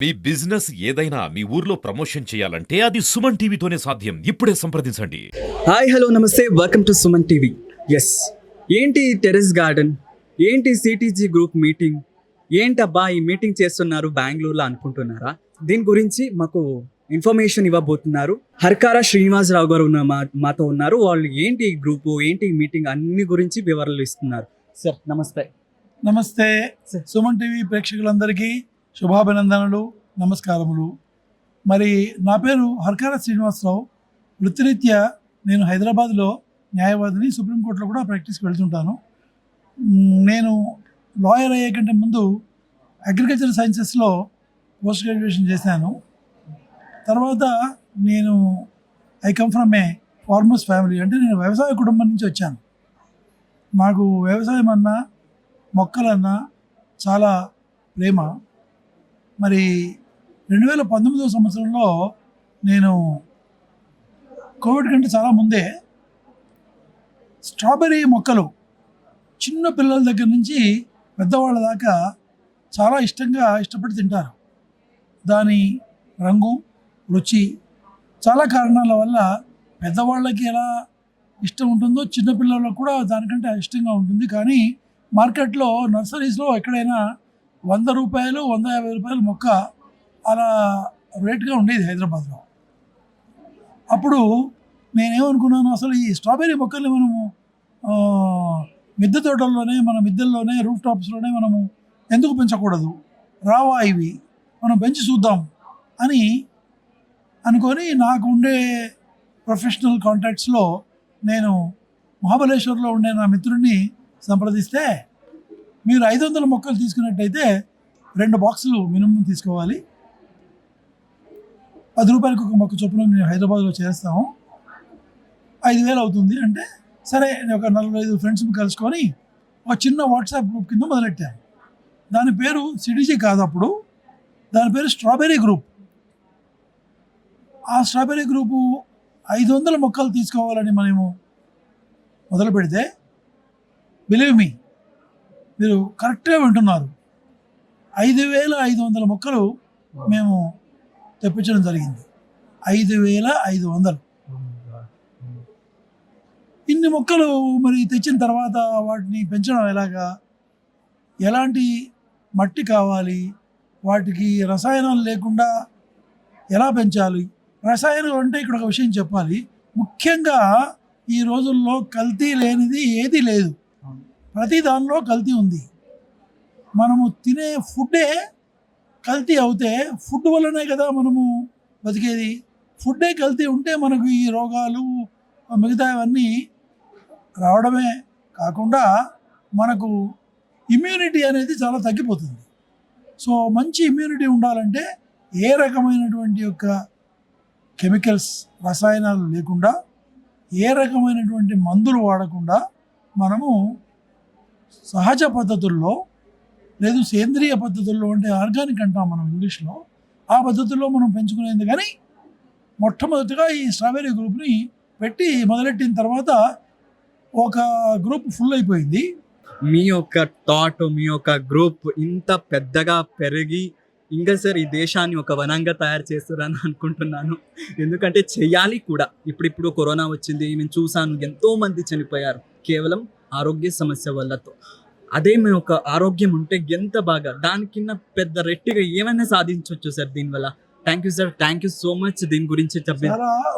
మీ business ఏదైనా మీ ఊర్లో promotion చేయాలంటే అది సుమన్ టీవీతోనే సాధ్యం. ఇప్పుడే సంప్రదించండి. హాయ్ హలో నమస్తే, welcome to Suman TV. Yes, ఏంటి టెర్రస్ గార్డెన్, ఏంటి సిటీజీ గ్రూప్ మీటింగ్, ఏంటబ్బా ఈ మీటింగ్ చేస్తున్నారు బెంగళూరులో అనుకుంటున్నారా? దీని గురించి మాకు ఇన్ఫర్మేషన్ ఇవ్వబోతున్నారు హర్కారా శ్రీనివాసరావు గారు మాతో ఉన్నారు. వాళ్ళు ఏంటి ఈ గ్రూపు, ఏంటి ఈ మీటింగ్, అన్ని గురించి వివరాలు ఇస్తున్నారు. సార్ నమస్తే. నమస్తే సుమన్ టీవీ ప్రేక్షకులందరికీ శుభాభినందనలు, నమస్కారములు. మరి నా పేరు హర్కారా శ్రీనివాసరావు. వృత్తిరీత్యా నేను హైదరాబాద్లో న్యాయవాదిని, సుప్రీంకోర్టులో కూడా ప్రాక్టీస్కి వెళ్తుంటాను. నేను లాయర్ అయ్యే కంటే ముందు అగ్రికల్చర్ సైన్సెస్లో పోస్ట్ గ్రాడ్యుయేషన్ చేశాను. తర్వాత నేను I come from A farmers family, అంటే నేను వ్యవసాయ కుటుంబం నుంచి వచ్చాను. నాకు వ్యవసాయం అన్నా మొక్కలన్నా చాలా ప్రేమ. మరి 2019 సంవత్సరంలో నేను కోవిడ్ కంటే చాలా ముందే స్ట్రాబెర్రీ మొక్కలు చిన్న పిల్లల దగ్గర నుంచి పెద్దవాళ్ళ దాకా చాలా ఇష్టపడి తింటారు. దాని రంగు, రుచి, చాలా కారణాల వల్ల పెద్దవాళ్ళకి ఎలా ఇష్టం ఉంటుందో చిన్నపిల్లలకు కూడా దానికంటే ఇష్టంగా ఉంటుంది. కానీ మార్కెట్లో నర్సరీస్లో ఎక్కడైనా 100 రూపాయలు 150 రూపాయలు మొక్క అలా రేట్గా ఉండేది హైదరాబాద్లో. అప్పుడు నేనేమనుకున్నాను, అసలు ఈ స్ట్రాబెర్రీ మొక్కల్ని మనము మిద్దె తోటల్లోనే, మన మిద్దెల్లోనే, రూఫ్ టాప్స్లోనే మనము ఎందుకు పెంచకూడదు, రావా ఇవి మనం పెంచి చూద్దాం అని అనుకొని, నాకు ఉండే ప్రొఫెషనల్ కాంటాక్ట్స్లో నేను మహాబలేశ్వర్లో ఉండే నా మిత్రుడిని సంప్రదిస్తే, మీరు 500 మొక్కలు తీసుకున్నట్టయితే 2 బాక్సులు మినిమం తీసుకోవాలి, 10 రూపాయలకు ఒక మొక్క చొప్పున మేము హైదరాబాద్లో చేస్తాము, 5,000 అవుతుంది అంటే, సరే నేను ఒక 45 ఫ్రెండ్స్ని కలుసుకొని ఒక చిన్న వాట్సాప్ గ్రూప్ కింద మొదలెట్టాను. దాని పేరు సిటీజీ కాదు, అప్పుడు దాని పేరు స్ట్రాబెర్రీ గ్రూప్. ఆ స్ట్రాబెర్రీ గ్రూపు 500 మొక్కలు తీసుకోవాలని మనము మొదలు పెడితే, బిలీవ్ మీ, మీరు కరెక్ట్గా వింటున్నారు, 5,500 మొక్కలు మేము తెప్పించడం జరిగింది. 5,500. ఇన్ని మొక్కలు మరి తెచ్చిన తర్వాత వాటిని పెంచడం ఎలాగా, ఎలాంటి మట్టి కావాలి, వాటికి రసాయనాలు లేకుండా ఎలా పెంచాలి. రసాయనాలు అంటే ఇక్కడ ఒక విషయం చెప్పాలి, ముఖ్యంగా ఈ రోజుల్లో కల్తీ లేనిది ఏదీ లేదు. ప్రతి దానిలో కల్తీ ఉంది. మనము తినే ఫుడ్డే కల్తీ అవుతే, ఫుడ్ వల్లనే కదా మనము బతికేది. ఫుడ్డే కల్తీ ఉంటే మనకు ఈ రోగాలు మిగతావన్నీ రావడమే కాకుండా మనకు ఇమ్యూనిటీ అనేది చాలా తగ్గిపోతుంది. సో మంచి ఇమ్యూనిటీ ఉండాలంటే ఏ రకమైనటువంటి యొక్క కెమికల్స్, రసాయనాలు లేకుండా, ఏ రకమైనటువంటి మందులు వాడకుండా మనము సహజ పద్ధతుల్లో, లేదు సేంద్రియ పద్ధతుల్లో, అంటే ఆర్గానిక్ అంటాం మనం ఇంగ్లీష్లో, ఆ పద్ధతుల్లో మనం పెంచుకునేది. కానీ మొట్టమొదటిగా ఈ స్ట్రాబెర్రీ గ్రూప్ని పెట్టి మొదలెట్టిన తర్వాత ఒక గ్రూప్ ఫుల్ అయిపోయింది. మీ యొక్క థాట్, మీ యొక్క గ్రూప్ ఇంత పెద్దగా పెరిగి ఇంకా సార్ ఈ దేశాన్ని ఒక వనంగా తయారు చేస్తారని అనుకుంటున్నాను. ఎందుకంటే చెయ్యాలి కూడా. ఇప్పుడు కరోనా వచ్చింది, నేను చూసాను, ఎంతోమంది చనిపోయారు కేవలం ఆరోగ్య సమస్య వల్లతో. అదే మీ ఒక ఆరోగ్యం ఉంటే ఎంత బాగా, దానికిన్న పెద్ద రెట్టిగా ఏమైనా సాధించవచ్చు సార్ దీనివల్ల. Thank you sir, thank you so much దీని గురించి చెప్పి.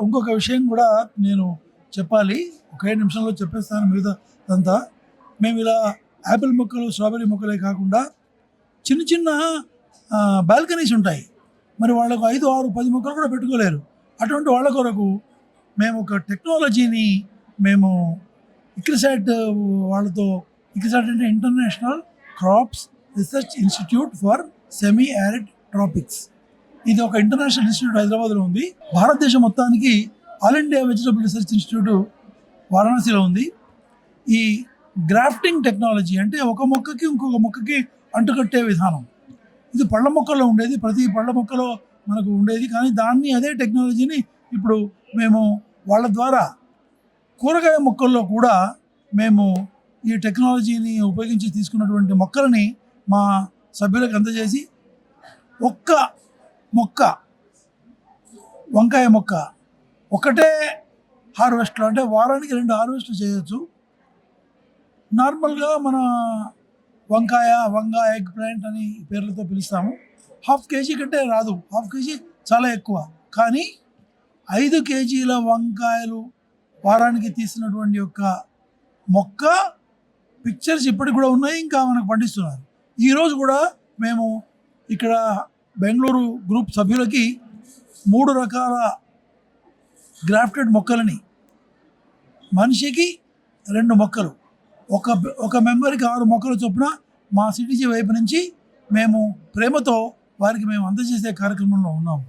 ఇంకొక విషయం కూడా నేను చెప్పాలి, ఒక 5 నిమిషంలో చెప్పేస్తాను మిగతా అంతా. మేము ఇలా యాపిల్ మొక్కలు, స్ట్రాబెర్రీ మొక్కలే కాకుండా చిన్న చిన్న బాల్కనీస్ ఉంటాయి. మరి వాళ్ళకు 5, 6, 10 మొక్కలు కూడా పెట్టుకోలేరు. అటువంటి వాళ్ళ కొరకు మేము ఒక టెక్నాలజీని మేము ఇక్రిసాట్ వాళ్ళతో, ఇక్రిసాట్ అంటే international crops research institute for semi arid tropics. ఇది ఒక ఇంటర్నేషనల్ ఇన్స్టిట్యూట్ హైదరాబాద్లో ఉంది. భారతదేశం మొత్తానికి all India vegetable research institute వారణాసిలో ఉంది. ఈ గ్రాఫ్టింగ్ టెక్నాలజీ అంటే ఒక మొక్కకి ఇంకొక మొక్కకి అంటుకట్టే విధానం, ఇది పళ్ళ మొక్కల్లో ఉండేది, ప్రతి పళ్ళ మొక్కలో మనకు ఉండేది. కానీ దాన్ని, అదే టెక్నాలజీని ఇప్పుడు మేము వాళ్ళ ద్వారా కూరగాయ మొక్కల్లో కూడా మేము ఈ టెక్నాలజీని ఉపయోగించి తీసుకున్నటువంటి మొక్కలని మా సభ్యులకు అందజేసి, ఒక్క మొక్క, వంకాయ మొక్క ఒకటే హార్వెస్ట్లో, అంటే వారానికి 2 హార్వెస్ట్లు చేయొచ్చు. నార్మల్గా మన వంగ ఎగ్ ప్లాంట్ అని పేర్లతో పిలుస్తాము. 1/2 కేజీ కంటే రాదు, 1/2 కేజీ చాలా ఎక్కువ. కానీ 5 కేజీల వంకాయలు వారానికి తీసినటువంటి యొక్క మొక్క పిక్చర్స్ ఇప్పటికి కూడా ఉన్నాయి, ఇంకా మనకు పండిస్తున్నారు. ఈరోజు కూడా మేము ఇక్కడ బెంగళూరు గ్రూప్ సభ్యులకి 3 రకాల గ్రాఫ్టెడ్ మొక్కలని, మనిషికి 2 మొక్కలు, ఒక మెంబర్కి 6 మొక్కల చొప్పున మా సిటీజీ వైపు నుంచి మేము ప్రేమతో వారికి మేము అందజేసే కార్యక్రమంలో ఉన్నాము.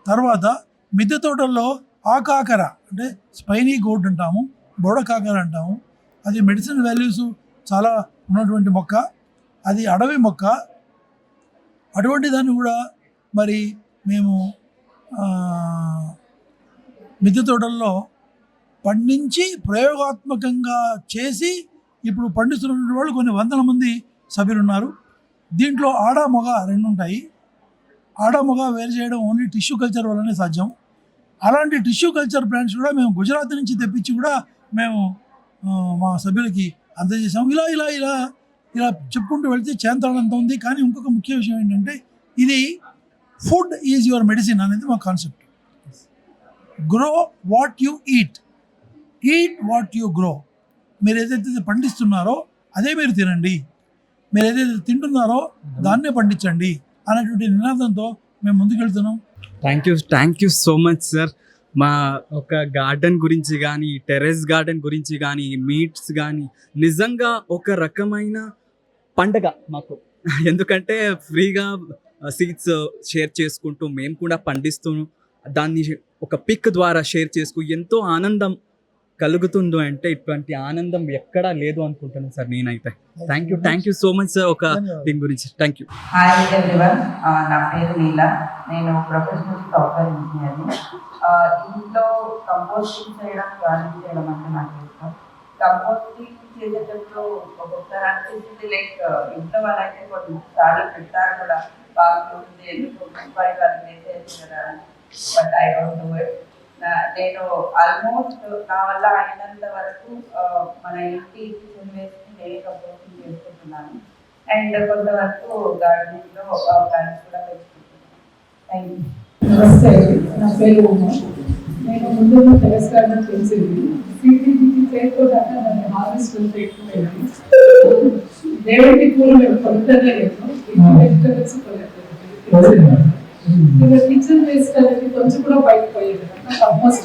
తర్వాత మిద్దె తోటల్లో ఆకాకర అంటే స్పైనీ గోడ్ అంటాము, బోడకాకర అంటాము. అది మెడిసిన్ వాల్యూస్ చాలా ఉన్నటువంటి మొక్క, అది అడవి మొక్క. అటువంటి దాన్ని కూడా మరి మేము మిద్దె తోటల్లో పండించి ప్రయోగాత్మకంగా చేసి ఇప్పుడు పండిస్తున్నటువంటి వాళ్ళు కొన్ని వందల మంది సభ్యులు ఉన్నారు. దీంట్లో ఆడ మగ 2 ఉంటాయి. ఆడ మగ వేరు చేయడం ఓన్లీ టిష్యూ కల్చర్ వల్లనే సాధ్యం. అలాంటి టిష్యూ కల్చర్ ప్లాంట్స్ కూడా మేము గుజరాత్ నుంచి తెప్పించి కూడా మేము మా సభ్యులకి అందజేసాం. ఇలా ఇలా ఇలా ఇలా చెప్పుకుంటూ వెళ్తే చేంతాడంత ఉంది. కానీ ఇంకొక ముఖ్య విషయం ఏంటంటే, ఇది ఫుడ్ ఈజ్ యువర్ మెడిసిన్ అనేది మా concept. Grow what you eat what you grow. మీరు ఏదైతే పండిస్తున్నారో అదే మీరు తినండి, మీరు ఏదైతే తింటున్నారో దాన్నే పండించండి అనేటువంటి నినాదంతో మేము ముందుకెళ్తున్నాం. Thank you so much sir. మా ఒక గార్డెన్ గురించి కానీ, టెర్రస్ గార్డెన్ గురించి కానీ, మీట్స్ కానీ నిజంగా ఒక రకమైన పండగ మాకు. ఎందుకంటే ఫ్రీగా సీడ్స్ షేర్ చేసుకుంటూ మేము కూడా పండిస్తూ దాన్ని ఒక పిక్ ద్వారా షేర్ చేసుకు ఎంతో ఆనందం కలుగుతుందో అంటే ఇటువంటి ఆనందం ఎక్కడా లేదు అనుకుంటున్నాను సార్ నేనైతే. Thank you so much sir ఒక దీని గురించి. Thank you. హాయ్ ఎవ్రీవన్, నా పేరు నీలా. నేను ప్రొఫెషనల్ సాఫ్ట్వేర్ ఇంజనీర్ని. ఇంట్లో కంపోస్టింగ్ చేయడం, గార్డెనింగ్ చేయడం అంటే నాకు ఇష్టం. కంపోస్టింగ్ చేసేటప్పుడు ఒక్కొక్కసారి అనిపిస్తుంది లైక్ ఇంట్లో వాళ్ళైతే కొన్నిసార్లు పెట్టారు కూడా, బాగా ఎందుకు ముప్పై వాళ్ళు చేసేది కదా, but I don't do it. నేను ఆల్మోస్ట్ నా వల్ల అయినంత వరకు మన ఇంటి కిచెన్ వేస్ట్ నేను కంపోస్టింగ్ చేసుకుంటున్నాను. అండ్ కొంతవరకు గార్డెనింగ్లో ప్లాంట్స్ కూడా పెంచుకుంటున్నాను. Thank you. నమస్తే, నా పేరు ఉమా. నేను ముందు టెరెస్ గార్డెన్ పెంచింది. సీటీజీకి చేయకపోతే దాన్ని హార్వెస్ట్ ఎక్కువైంది. దేవుడికి పూలు మేము కొనుక్కనే లేదు, వెజిటబుల్స్ కొనలేదు. కిచెన్ వేస్ట్ అనేది కొంచెం కూడా బయటకు పోయేది, compost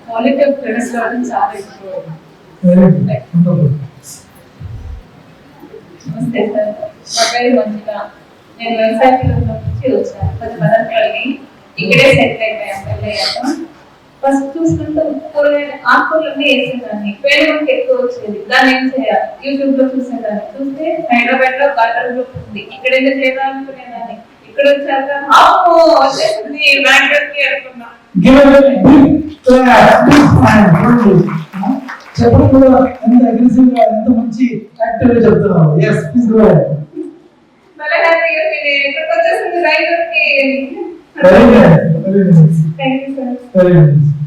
quality of terrace garden చాలా ఎక్కువ. నమస్తే సార్, నా పేరు మంచిత. నేను వ్యవసాయ కుటుంబం నుంచి వచ్చాను. కొంచెం పదార్థాలని ఇక్కడే సెటిల్ అయిపోయాం పెళ్ళయ్యాక. ఫస్ట్ చూసుకుంటే కూరగాయలు ఆకుకూరలన్నీ వేసేదాన్ని, పేరు మనకి ఎక్కువ వచ్చేది. దాన్ని ఏం చేయాలి యూట్యూబ్ లో చూసేదాన్ని. చూస్తే హైదరాబాద్ లో గార్డెన్ గ్రూప్ ఉంది, ఇక్కడ ఏదో చేయాలనుకునేదాన్ని. ఇక్కడ వచ్చాక బెంగళూరుకి అనుకున్నా. చెప్పడం కూడా ఎంత అగ్రెసివ్ గా, ఎంత మంచి యాక్టివ్ గా చెప్తున్నావు. yes please go ahead. ఎక్కడికి వచ్చేసింది రైతులకి. very nice thank you sir. very nice.